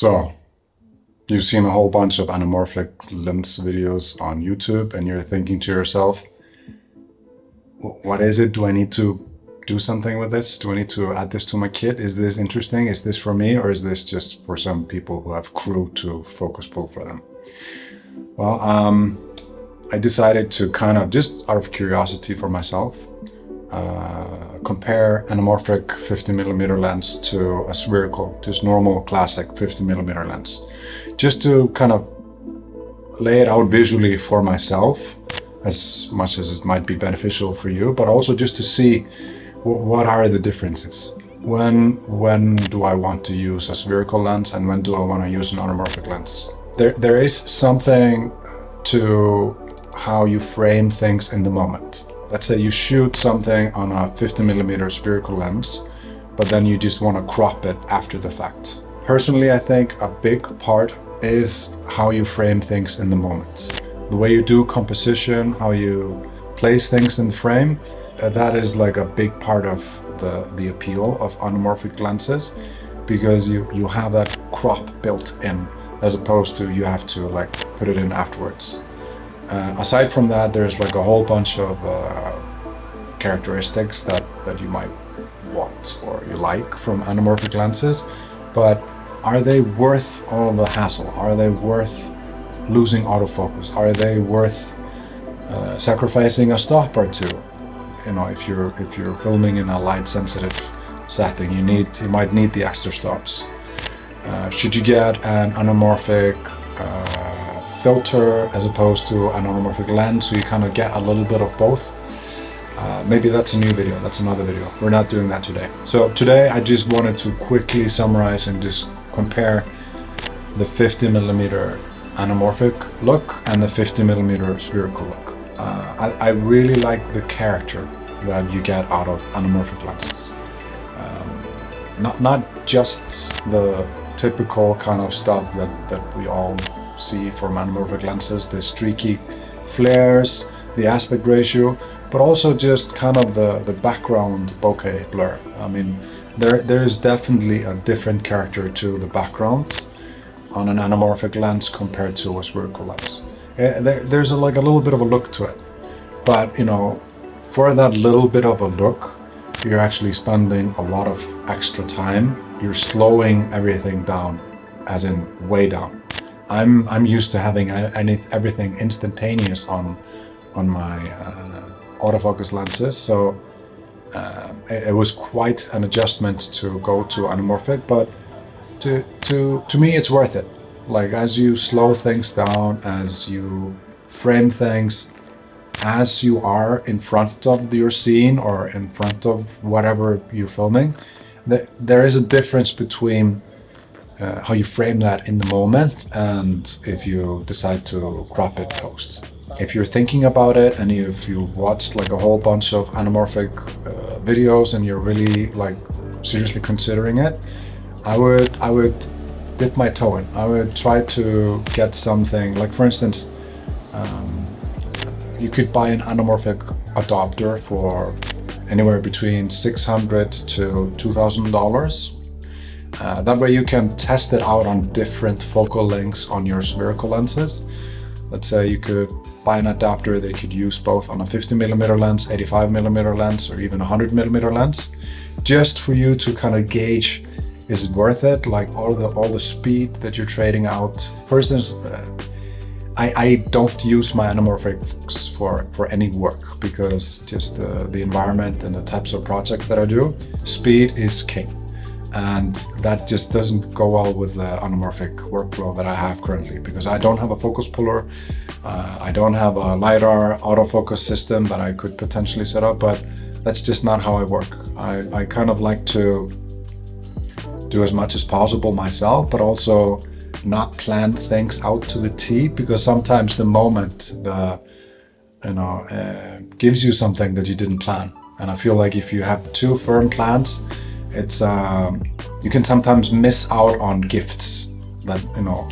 So, you've seen a whole bunch of anamorphic lens videos on YouTube and you're thinking to yourself, what is it? Do I need to do something with this? Do I need to add this to my kit? Is this interesting? Is this for me? Or is this just for some people who have crew to focus pull for them? Well, I decided to kind of, just out of curiosity for myself, compare anamorphic 50mm lens to a spherical, just normal classic 50mm lens. Just to kind of lay it out visually for myself, as much as it might be beneficial for you, but also just to see what are the differences. When do I want to use a spherical lens and when do I want to use an anamorphic lens? There is something to how you frame things in the moment. Let's say you shoot something on a 50mm spherical lens, but then you just want to crop it after the fact. Personally, I think a big part is how you frame things in the moment. The way you do composition, how you place things in the frame, that is like a big part of the appeal of anamorphic lenses, because you have that crop built in, as opposed to you have to like put it in afterwards. Aside from that, there's like a whole bunch of characteristics that you might want or you like from anamorphic lenses, but are they worth all the hassle? Are they worth losing autofocus? Are they worth sacrificing a stop or two? You know, if you're filming in a light sensitive setting, you might need the extra stops. Should you get an anamorphic filter as opposed to an anamorphic lens, so you kind of get a little bit of both? Maybe that's a new video, that's another video. We're not doing that today. So today I just wanted to quickly summarize and just compare the 50mm anamorphic look and the 50mm spherical look. I really like the character that you get out of anamorphic lenses. Not just the typical kind of stuff that we all see from anamorphic lenses, the streaky flares, the aspect ratio, but also just kind of the background bokeh blur. I mean, there is definitely a different character to the background on an anamorphic lens compared to a spherical lens. There's like a little bit of a look to it, but you know, for that little bit of a look, you're actually spending a lot of extra time. You're slowing everything down, as in way down. I'm used to having everything instantaneous on my autofocus lenses, so it was quite an adjustment to go to anamorphic, but to me it's worth it. Like, as you slow things down, as you frame things, as you are in front of your scene or in front of whatever you're filming, there is a difference between how you frame that in the moment and if you decide to crop it post. If you're thinking about it and if you watched like a whole bunch of anamorphic videos and you're really like seriously considering it, I would dip my toe in. I would try to get something like, for instance, you could buy an anamorphic adapter for anywhere between $600 to $2,000. That way you can test it out on different focal lengths on your spherical lenses. Let's say you could buy an adapter that you could use both on a 50mm lens, 85mm lens, or even 100mm lens, just for you to kind of gauge, is it worth it? Like all the speed that you're trading out. For instance, I don't use my anamorphics for any work, because just the environment and the types of projects that I do, speed is king. And that just doesn't go well with the anamorphic workflow that I have currently, because I don't have a focus puller, I don't have a LiDAR autofocus system that I could potentially set up, but that's just not how I work. I kind of like to do as much as possible myself, but also not plan things out to the T, because sometimes the moment gives you something that you didn't plan. And I feel like if you have too firm plans, it's you can sometimes miss out on gifts that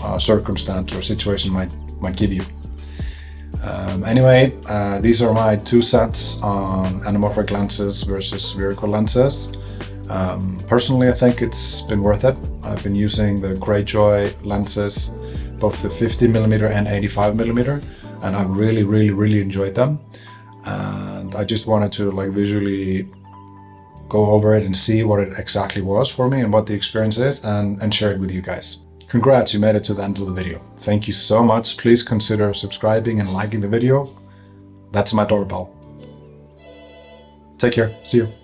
a circumstance or situation might give you. Anyway, these are my 2 cents on anamorphic lenses versus spherical lenses. Personally, I think it's been worth it. I've been using the Greyjoy lenses, both the 50mm and 85mm, and I've really enjoyed them. And I just wanted to like visually go over it and see what it exactly was for me and what the experience is, and share it with you guys. Congrats, you made it to the end of the video. Thank you so much. Please consider subscribing and liking the video. That's my doorbell. Take care. See you.